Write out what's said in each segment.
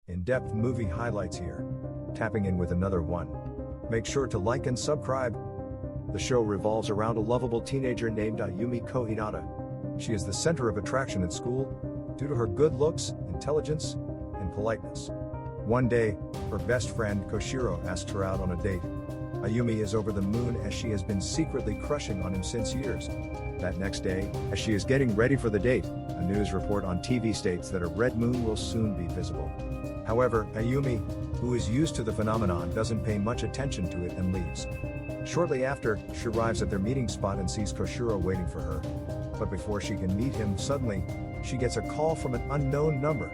In-depth movie highlights here. Tapping in with another one. Make sure to like and subscribe. The show revolves around a lovable teenager named Ayumi Kohinata. She is the center of attraction at school due to her good looks, intelligence, and politeness. One day, her best friend Koshiro asks her out on a date. Ayumi is over the moon as she has been secretly crushing on him since years. That next day, as she is getting ready for the date, a news report on TV states that a red moon will soon be visible. However, Ayumi, who is used to the phenomenon, doesn't pay much attention to it and leaves. Shortly after, she arrives at their meeting spot and sees Koshiro waiting for her. But before she can meet him, suddenly, she gets a call from an unknown number.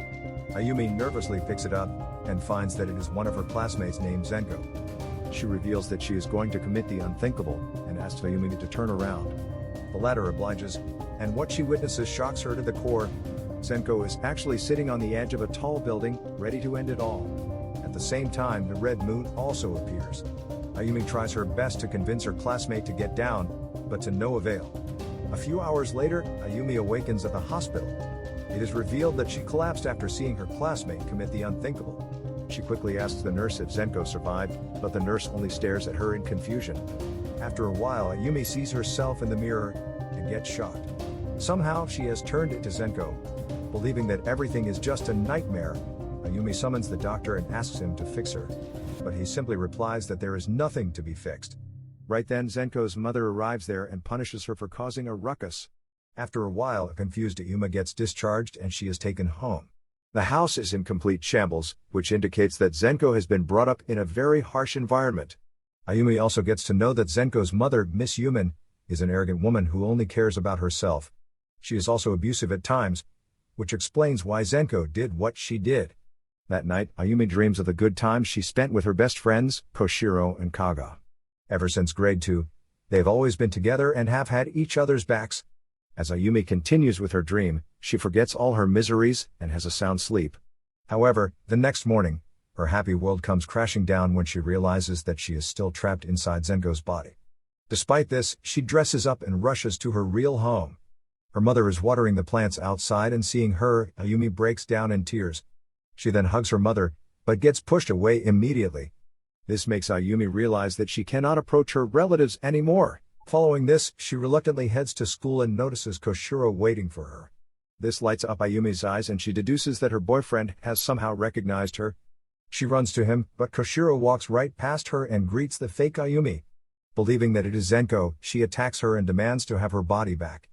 Ayumi nervously picks it up and finds that it is one of her classmates named Zenko. She reveals that she is going to commit the unthinkable and asks Ayumi to turn around. The latter obliges, and what she witnesses shocks her to the core. Zenko is actually sitting on the edge of a tall building, ready to end it all. At the same time, the red moon also appears. Ayumi tries her best to convince her classmate to get down, but to no avail. A few hours later, Ayumi awakens at the hospital. It is revealed that she collapsed after seeing her classmate commit the unthinkable. She quickly asks the nurse if Zenko survived, but the nurse only stares at her in confusion. After a while, Ayumi sees herself in the mirror and gets shocked. Somehow, she has turned into Zenko. Believing that everything is just a nightmare, Ayumi summons the doctor and asks him to fix her. But he simply replies that there is nothing to be fixed. Right then, Zenko's mother arrives there and punishes her for causing a ruckus. After a while, a confused Ayumi gets discharged and she is taken home. The house is in complete shambles, which indicates that Zenko has been brought up in a very harsh environment. Ayumi also gets to know that Zenko's mother, Miss Yuman, is an arrogant woman who only cares about herself. She is also abusive at times, which explains why Zenko did what she did. That night, Ayumi dreams of the good times she spent with her best friends, Koshiro and Kaga. Ever since grade 2, they've always been together and have had each other's backs. As Ayumi continues with her dream, she forgets all her miseries and has a sound sleep. However, the next morning, her happy world comes crashing down when she realizes that she is still trapped inside Zenko's body. Despite this, she dresses up and rushes to her real home. Her mother is watering the plants outside and seeing her, Ayumi breaks down in tears. She then hugs her mother, but gets pushed away immediately. This makes Ayumi realize that she cannot approach her relatives anymore. Following this, she reluctantly heads to school and notices Koshiro waiting for her. This lights up Ayumi's eyes and she deduces that her boyfriend has somehow recognized her. She runs to him, but Koshiro walks right past her and greets the fake Ayumi. Believing that it is Zenko, she attacks her and demands to have her body back.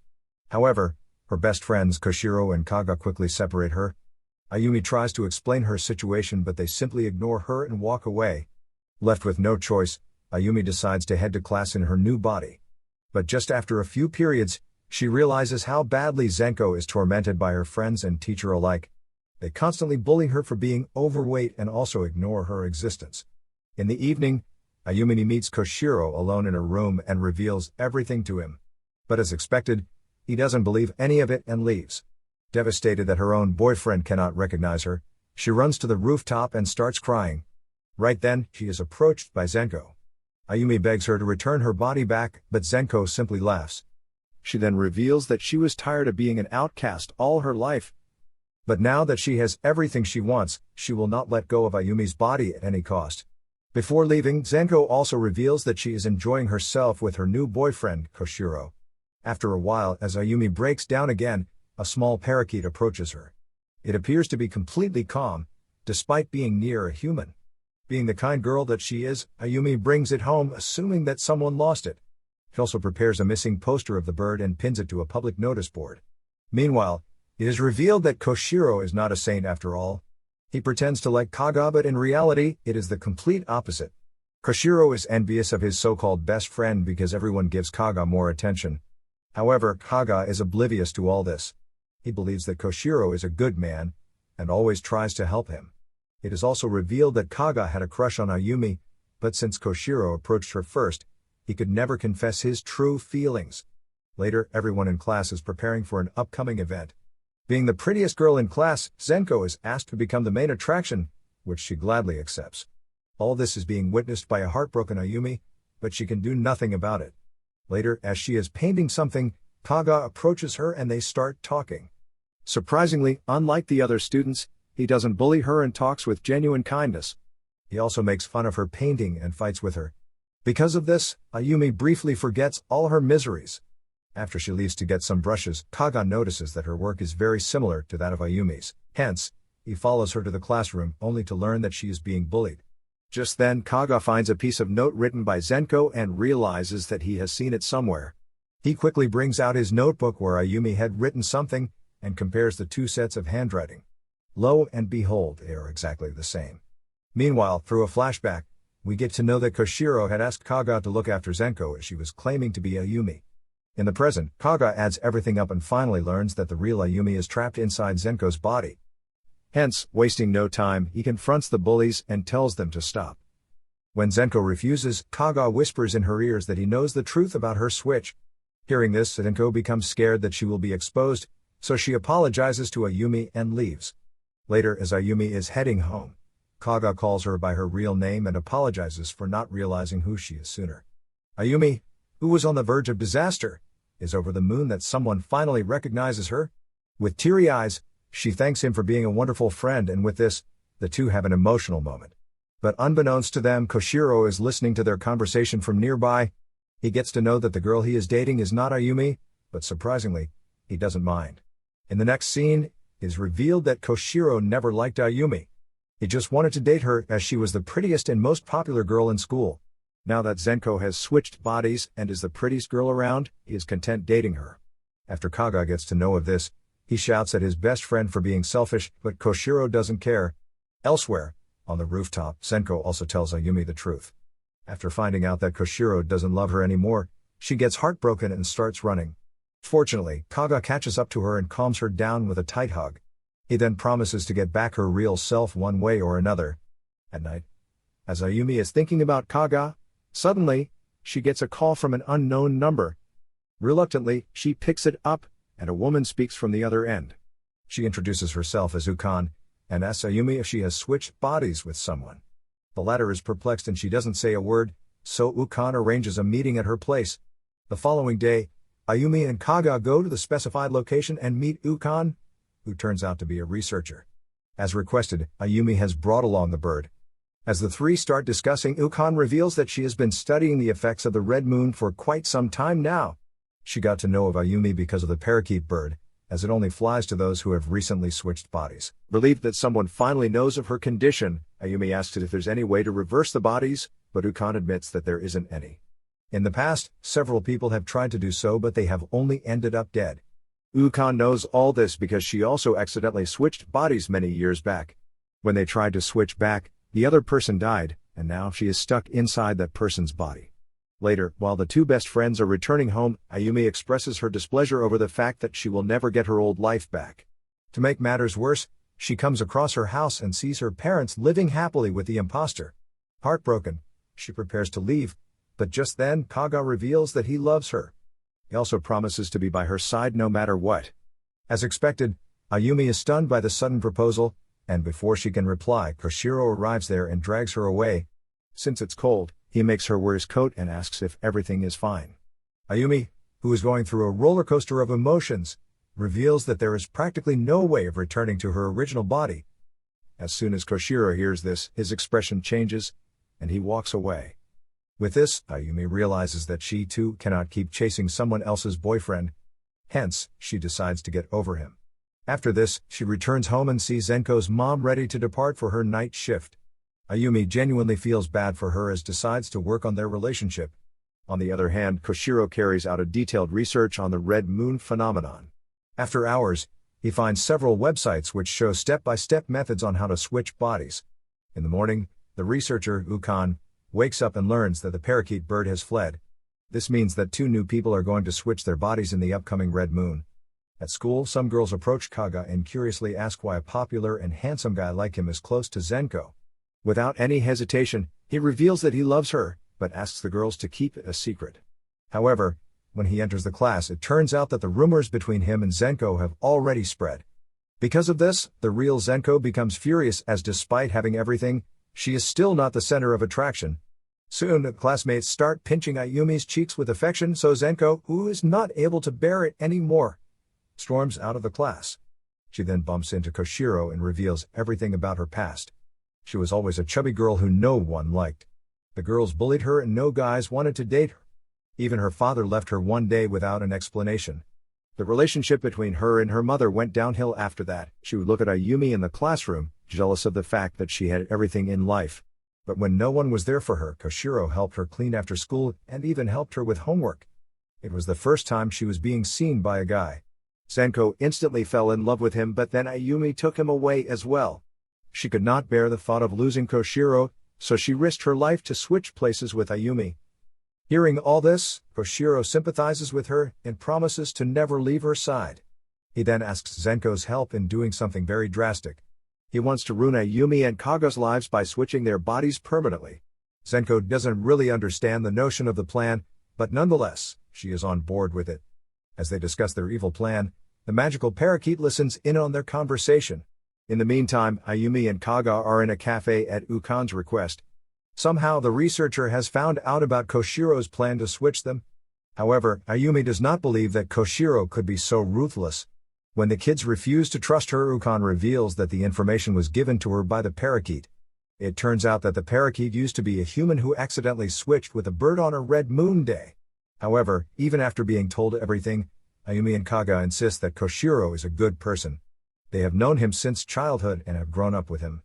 However, her best friends Koshiro and Kaga quickly separate her. Ayumi tries to explain her situation but they simply ignore her and walk away. Left with no choice, Ayumi decides to head to class in her new body. But just after a few periods, she realizes how badly Zenko is tormented by her friends and teacher alike. They constantly bully her for being overweight and also ignore her existence. In the evening, Ayumi meets Koshiro alone in a room and reveals everything to him. But as expected, he doesn't believe any of it and leaves. Devastated that her own boyfriend cannot recognize her, she runs to the rooftop and starts crying. Right then, she is approached by Zenko. Ayumi begs her to return her body back, but Zenko simply laughs. She then reveals that she was tired of being an outcast all her life. But now that she has everything she wants, she will not let go of Ayumi's body at any cost. Before leaving, Zenko also reveals that she is enjoying herself with her new boyfriend, Koshiro. After a while, as Ayumi breaks down again, a small parakeet approaches her. It appears to be completely calm, despite being near a human. Being the kind girl that she is, Ayumi brings it home assuming that someone lost it. She also prepares a missing poster of the bird and pins it to a public notice board. Meanwhile, it is revealed that Koshiro is not a saint after all. He pretends to like Kaga but in reality, it is the complete opposite. Koshiro is envious of his so-called best friend because everyone gives Kaga more attention. However, Kaga is oblivious to all this. He believes that Koshiro is a good man, and always tries to help him. It is also revealed that Kaga had a crush on Ayumi, but since Koshiro approached her first, he could never confess his true feelings. Later, everyone in class is preparing for an upcoming event. Being the prettiest girl in class, Zenko is asked to become the main attraction, which she gladly accepts. All this is being witnessed by a heartbroken Ayumi, but she can do nothing about it. Later, as she is painting something, Kaga approaches her and they start talking. Surprisingly, unlike the other students, he doesn't bully her and talks with genuine kindness. He also makes fun of her painting and fights with her. Because of this, Ayumi briefly forgets all her miseries. After she leaves to get some brushes, Kaga notices that her work is very similar to that of Ayumi's. Hence, he follows her to the classroom only to learn that she is being bullied. Just then, Kaga finds a piece of note written by Zenko and realizes that he has seen it somewhere. He quickly brings out his notebook where Ayumi had written something and compares the two sets of handwriting. Lo and behold, they are exactly the same. Meanwhile, through a flashback, we get to know that Koshiro had asked Kaga to look after Zenko as she was claiming to be Ayumi. In the present, Kaga adds everything up and finally learns that the real Ayumi is trapped inside Zenko's body. Hence, wasting no time, he confronts the bullies and tells them to stop. When Zenko refuses, Kaga whispers in her ears that he knows the truth about her switch. Hearing this, Zenko becomes scared that she will be exposed, so she apologizes to Ayumi and leaves. Later, as Ayumi is heading home, Kaga calls her by her real name and apologizes for not realizing who she is sooner. Ayumi, who was on the verge of disaster, is over the moon that someone finally recognizes her. With teary eyes, she thanks him for being a wonderful friend, and with this, the two have an emotional moment. But unbeknownst to them, Koshiro is listening to their conversation from nearby. He gets to know that the girl he is dating is not Ayumi, but surprisingly, he doesn't mind. In the next scene, it is revealed that Koshiro never liked Ayumi. He just wanted to date her as she was the prettiest and most popular girl in school. Now that Zenko has switched bodies and is the prettiest girl around, he is content dating her. After Kaga gets to know of this, he shouts at his best friend for being selfish, but Koshiro doesn't care. Elsewhere, on the rooftop, Zenko also tells Ayumi the truth. After finding out that Koshiro doesn't love her anymore, she gets heartbroken and starts running. Fortunately, Kaga catches up to her and calms her down with a tight hug. He then promises to get back her real self one way or another. At night, as Ayumi is thinking about Kaga, suddenly, she gets a call from an unknown number. Reluctantly, she picks it up, and a woman speaks from the other end. She introduces herself as Ukan, and asks Ayumi if she has switched bodies with someone. The latter is perplexed and she doesn't say a word, so Ukan arranges a meeting at her place. The following day, Ayumi and Kaga go to the specified location and meet Ukan, who turns out to be a researcher. As requested, Ayumi has brought along the bird. As the three start discussing, Ukan reveals that she has been studying the effects of the red moon for quite some time now. She got to know of Ayumi because of the parakeet bird, as it only flies to those who have recently switched bodies. Relieved that someone finally knows of her condition, Ayumi asks if there's any way to reverse the bodies, but Ukan admits that there isn't any. In the past, several people have tried to do so, but they have only ended up dead. Ukan knows all this because she also accidentally switched bodies many years back. When they tried to switch back, the other person died, and now she is stuck inside that person's body. Later, while the two best friends are returning home, Ayumi expresses her displeasure over the fact that she will never get her old life back. To make matters worse, she comes across her house and sees her parents living happily with the imposter. Heartbroken, she prepares to leave, but just then Kaga reveals that he loves her. He also promises to be by her side no matter what. As expected, Ayumi is stunned by the sudden proposal, and before she can reply, Koshiro arrives there and drags her away. Since it's cold, he makes her wear his coat and asks if everything is fine. Ayumi, who is going through a roller coaster of emotions, reveals that there is practically no way of returning to her original body. As soon as Koshiro hears this, his expression changes, and he walks away. With this, Ayumi realizes that she too cannot keep chasing someone else's boyfriend. Hence, she decides to get over him. After this, she returns home and sees Zenko's mom ready to depart for her night shift. Ayumi genuinely feels bad for her as decides to work on their relationship. On the other hand, Koshiro carries out a detailed research on the red moon phenomenon. After hours, he finds several websites which show step-by-step methods on how to switch bodies. In the morning, the researcher, Ukan, wakes up and learns that the parakeet bird has fled. This means that two new people are going to switch their bodies in the upcoming red moon. At school, some girls approach Kaga and curiously ask why a popular and handsome guy like him is close to Zenko. Without any hesitation, he reveals that he loves her, but asks the girls to keep it a secret. However, when he enters the class, it turns out that the rumors between him and Zenko have already spread. Because of this, the real Zenko becomes furious as despite having everything, she is still not the center of attraction. Soon, the classmates start pinching Ayumi's cheeks with affection, so Zenko, who is not able to bear it anymore, storms out of the class. She then bumps into Koshiro and reveals everything about her past. She was always a chubby girl who no one liked. The girls bullied her and no guys wanted to date her. Even her father left her one day without an explanation. The relationship between her and her mother went downhill after that. She would look at Ayumi in the classroom, jealous of the fact that she had everything in life. But when no one was there for her, Koshiro helped her clean after school and even helped her with homework. It was the first time she was being seen by a guy. Zenko instantly fell in love with him, but then Ayumi took him away as well. She could not bear the thought of losing Koshiro, so she risked her life to switch places with Ayumi. Hearing all this, Koshiro sympathizes with her and promises to never leave her side. He then asks Zenko's help in doing something very drastic. He wants to ruin Ayumi and Kaga's lives by switching their bodies permanently. Zenko doesn't really understand the notion of the plan, but nonetheless, she is on board with it. As they discuss their evil plan, the magical parakeet listens in on their conversation. In the meantime, Ayumi and Kaga are in a cafe at Ukon's request. Somehow the researcher has found out about Koshiro's plan to switch them. However, Ayumi does not believe that Koshiro could be so ruthless. When the kids refuse to trust her, Ukon reveals that the information was given to her by the parakeet. It turns out that the parakeet used to be a human who accidentally switched with a bird on a red moon day. However, even after being told everything, Ayumi and Kaga insist that Koshiro is a good person. They have known him since childhood and have grown up with him.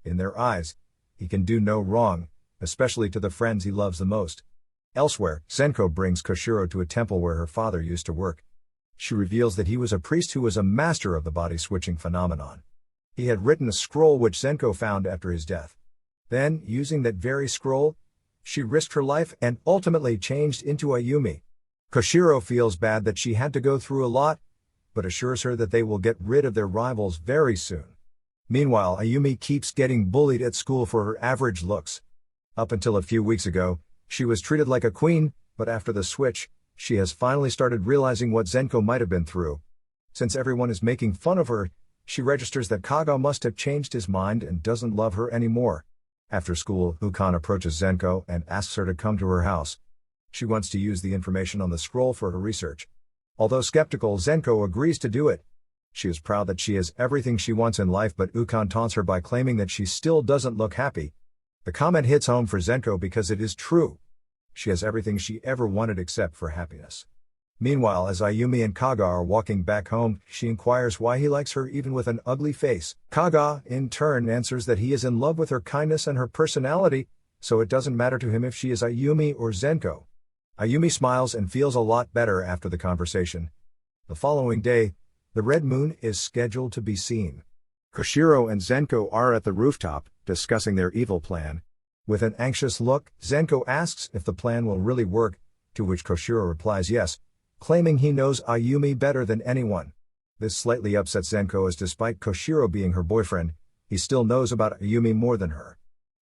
In their eyes, he can do no wrong, especially to the friends he loves the most. Elsewhere, Zenko brings Koshiro to a temple where her father used to work. She reveals that he was a priest who was a master of the body-switching phenomenon. He had written a scroll which Zenko found after his death. Then, using that very scroll, she risked her life and ultimately changed into Ayumi. Koshiro feels bad that she had to go through a lot, but assures her that they will get rid of their rivals very soon. Meanwhile, Ayumi keeps getting bullied at school for her average looks. Up until a few weeks ago, she was treated like a queen, but after the switch, she has finally started realizing what Zenko might have been through. Since everyone is making fun of her, she registers that Kaga must have changed his mind and doesn't love her anymore. After school, Ukon approaches Zenko and asks her to come to her house. She wants to use the information on the scroll for her research. Although skeptical, Zenko agrees to do it. She is proud that she has everything she wants in life, but Ukon taunts her by claiming that she still doesn't look happy. The comment hits home for Zenko because it is true. She has everything she ever wanted except for happiness. Meanwhile, as Ayumi and Kaga are walking back home, she inquires why he likes her even with an ugly face. Kaga, in turn, answers that he is in love with her kindness and her personality, so it doesn't matter to him if she is Ayumi or Zenko. Ayumi smiles and feels a lot better after the conversation. The following day, the red moon is scheduled to be seen. Koshiro and Zenko are at the rooftop, discussing their evil plan. With an anxious look, Zenko asks if the plan will really work, to which Koshiro replies yes, claiming he knows Ayumi better than anyone. This slightly upsets Zenko, as despite Koshiro being her boyfriend, he still knows about Ayumi more than her.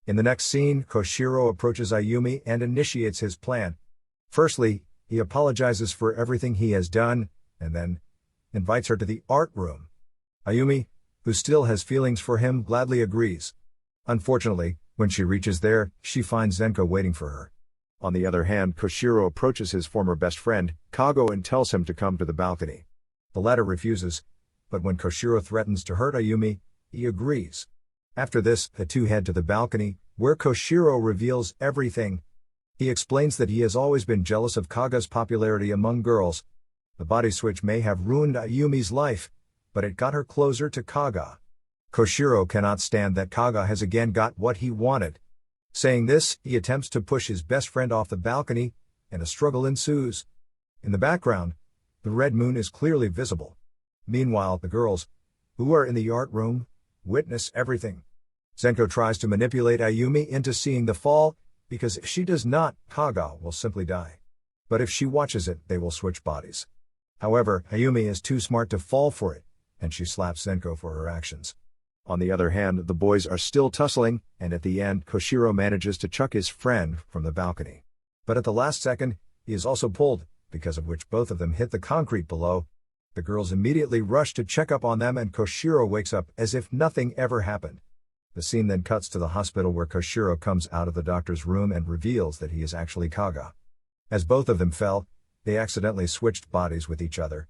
In the next scene, Koshiro approaches Ayumi and initiates his plan. Firstly, he apologizes for everything he has done, and then invites her to the art room. Ayumi, who still has feelings for him, gladly agrees. Unfortunately, when she reaches there, she finds Zenko waiting for her. On the other hand, Koshiro approaches his former best friend, Kago, and tells him to come to the balcony. The latter refuses, but when Koshiro threatens to hurt Ayumi, he agrees. After this, the two head to the balcony, where Koshiro reveals everything. He explains that he has always been jealous of Kaga's popularity among girls. The body switch may have ruined Ayumi's life, but it got her closer to Kaga. Koshiro cannot stand that Kaga has again got what he wanted. Saying this, he attempts to push his best friend off the balcony, and a struggle ensues. In the background, the red moon is clearly visible. Meanwhile, the girls, who are in the art room, witness everything. Zenko tries to manipulate Ayumi into seeing the fall, because if she does not, Kaga will simply die. But if she watches it, they will switch bodies. However, Ayumi is too smart to fall for it, and she slaps Zenko for her actions. On the other hand, the boys are still tussling, and at the end, Koshiro manages to chuck his friend from the balcony. But at the last second, he is also pulled, because of which both of them hit the concrete below. The girls immediately rush to check up on them, and Koshiro wakes up as if nothing ever happened. The scene then cuts to the hospital, where Koshiro comes out of the doctor's room and reveals that he is actually Kaga. As both of them fell, they accidentally switched bodies with each other.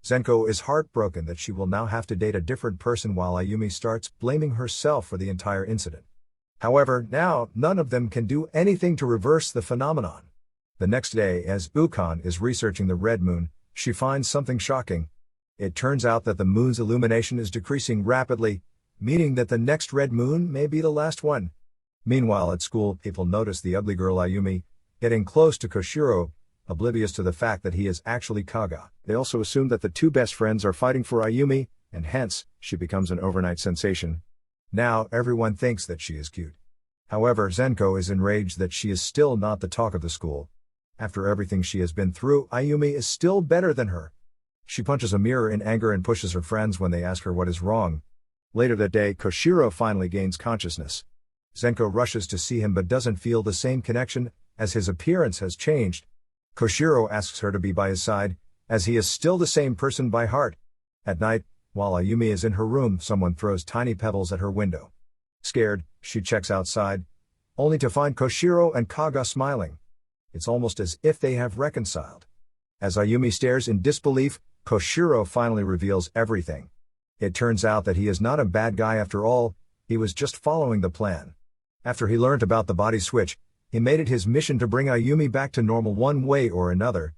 Zenko is heartbroken that she will now have to date a different person while Ayumi starts blaming herself for the entire incident. However, now, none of them can do anything to reverse the phenomenon. The next day, as Ukon is researching the red moon, she finds something shocking. It turns out that the moon's illumination is decreasing rapidly, meaning that the next red moon may be the last one. Meanwhile at school, people notice the ugly girl Ayumi getting close to Koshiro, oblivious to the fact that he is actually Kaga. They also assume that the two best friends are fighting for Ayumi, and hence, she becomes an overnight sensation. Now, everyone thinks that she is cute. However, Zenko is enraged that she is still not the talk of the school. After everything she has been through, Ayumi is still better than her. She punches a mirror in anger and pushes her friends when they ask her what is wrong. Later that day, Koshiro finally gains consciousness. Zenko rushes to see him but doesn't feel the same connection, as his appearance has changed. Koshiro asks her to be by his side, as he is still the same person by heart. At night, while Ayumi is in her room, someone throws tiny pebbles at her window. Scared, she checks outside, only to find Koshiro and Kaga smiling. It's almost as if they have reconciled. As Ayumi stares in disbelief, Koshiro finally reveals everything. It turns out that he is not a bad guy after all, he was just following the plan. After he learned about the body switch, he made it his mission to bring Ayumi back to normal one way or another.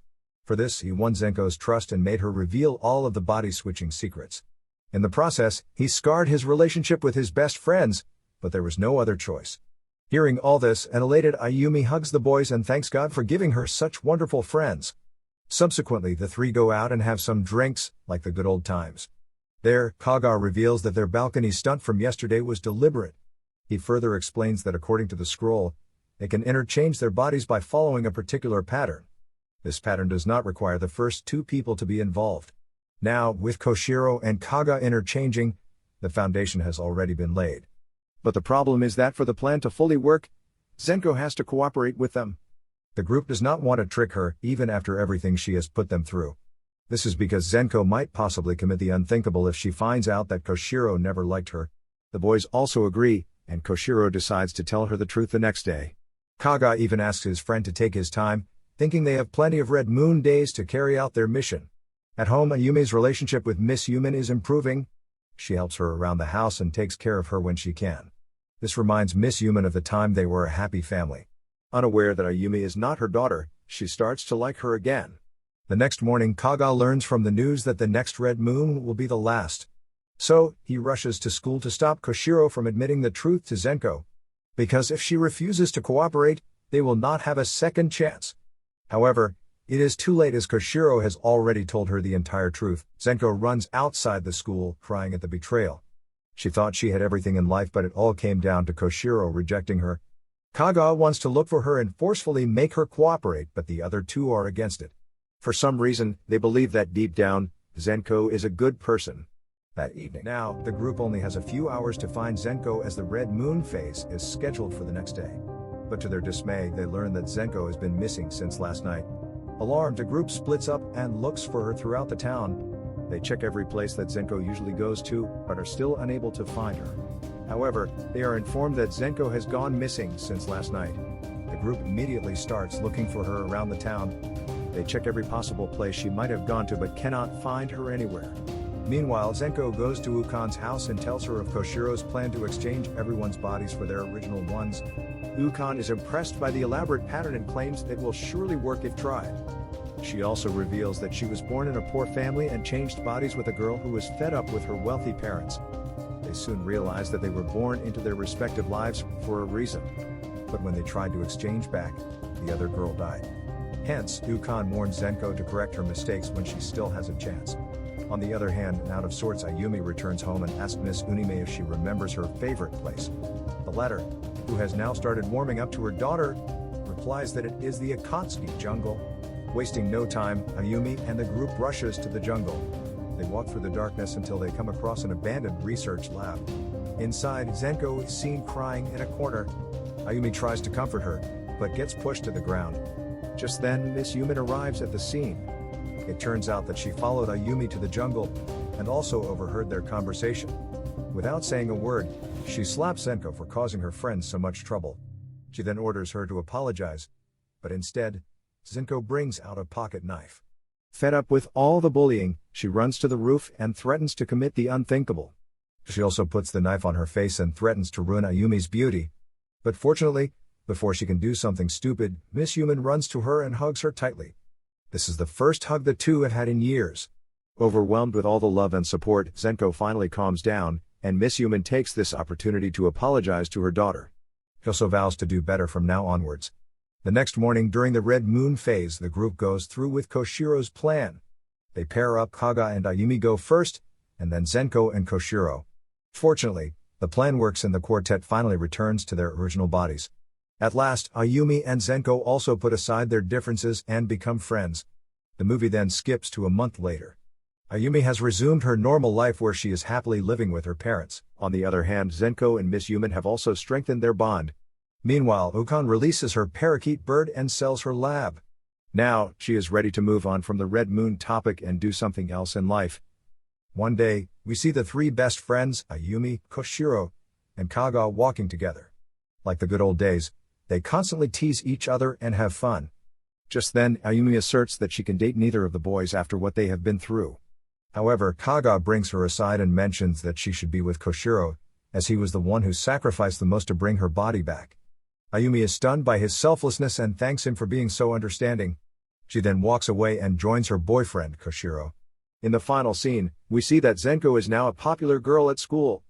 For this, he won Zenko's trust and made her reveal all of the body switching secrets. In the process, he scarred his relationship with his best friends, but there was no other choice. Hearing all this, an elated Ayumi hugs the boys and thanks God for giving her such wonderful friends. Subsequently, the three go out and have some drinks, like the good old times. There, Kaga reveals that their balcony stunt from yesterday was deliberate. He further explains that according to the scroll, they can interchange their bodies by following a particular pattern. This pattern does not require the first two people to be involved. Now, with Koshiro and Kaga interchanging, the foundation has already been laid. But the problem is that for the plan to fully work, Zenko has to cooperate with them. The group does not want to trick her, even after everything she has put them through. This is because Zenko might possibly commit the unthinkable if she finds out that Koshiro never liked her. The boys also agree, and Koshiro decides to tell her the truth the next day. Kaga even asks his friend to take his time, thinking they have plenty of red moon days to carry out their mission. At home, Ayumi's relationship with Miss Human is improving. She helps her around the house and takes care of her when she can. This reminds Miss Human of the time they were a happy family. Unaware that Ayumi is not her daughter, she starts to like her again. The next morning, Kaga learns from the news that the next red moon will be the last. So, he rushes to school to stop Koshiro from admitting the truth to Zenko. Because if she refuses to cooperate, they will not have a second chance. However, it is too late as Koshiro has already told her the entire truth. Zenko runs outside the school, crying at the betrayal. She thought she had everything in life, but it all came down to Koshiro rejecting her. Kaga wants to look for her and forcefully make her cooperate, but the other two are against it. For some reason, they believe that deep down, Zenko is a good person. That evening. Now, the group only has a few hours to find Zenko as the red moon phase is scheduled for the next day. But to their dismay, they learn that Zenko has been missing since last night. Alarmed, the group splits up and looks for her throughout the town. They check every place that Zenko usually goes to, but are still unable to find her. However, they are informed that Zenko has gone missing since last night. The group immediately starts looking for her around the town. They check every possible place she might have gone to but cannot find her anywhere. Meanwhile, Zenko goes to Ukon's house and tells her of Koshiro's plan to exchange everyone's bodies for their original ones. Ukon is impressed by the elaborate pattern and claims it will surely work if tried. She also reveals that she was born in a poor family and changed bodies with a girl who was fed up with her wealthy parents. They soon realize that they were born into their respective lives for a reason. But when they tried to exchange back, the other girl died. Hence, Ukon warns Zenko to correct her mistakes when she still has a chance. On the other hand, out of sorts, Ayumi returns home and asks Miss Unime if she remembers her favorite place. The latter, who has now started warming up to her daughter, replies that it is the Akatsuki jungle. Wasting no time, Ayumi and the group rushes to the jungle. They walk through the darkness until they come across an abandoned research lab. Inside, Zenko is seen crying in a corner. Ayumi tries to comfort her, but gets pushed to the ground. Just then, Miss Human arrives at the scene. It turns out that she followed Ayumi to the jungle, and also overheard their conversation. Without saying a word, she slaps Zenko for causing her friends so much trouble. She then orders her to apologize, but instead, Zenko brings out a pocket knife. Fed up with all the bullying, she runs to the roof and threatens to commit the unthinkable. She also puts the knife on her face and threatens to ruin Ayumi's beauty. But fortunately, before she can do something stupid, Miss Human runs to her and hugs her tightly. This is the first hug the two have had in years. Overwhelmed with all the love and support, Zenko finally calms down, and Miss Human takes this opportunity to apologize to her daughter. He also vows to do better from now onwards. The next morning during the Red Moon phase, the group goes through with Koshiro's plan. They pair up. Kaga and Ayumi go first, and then Zenko and Koshiro. Fortunately, the plan works and the quartet finally returns to their original bodies. At last, Ayumi and Zenko also put aside their differences and become friends. The movie then skips to a month later. Ayumi has resumed her normal life where she is happily living with her parents. On the other hand, Zenko and Miss Human have also strengthened their bond. Meanwhile, Ukan releases her parakeet bird and sells her lab. Now, she is ready to move on from the Red Moon topic and do something else in life. One day, we see the three best friends, Ayumi, Koshiro, and Kaga walking together. Like the good old days, they constantly tease each other and have fun. Just then, Ayumi asserts that she can date neither of the boys after what they have been through. However, Kaga brings her aside and mentions that she should be with Koshiro, as he was the one who sacrificed the most to bring her body back. Ayumi is stunned by his selflessness and thanks him for being so understanding. She then walks away and joins her boyfriend, Koshiro. In the final scene, we see that Zenko is now a popular girl at school,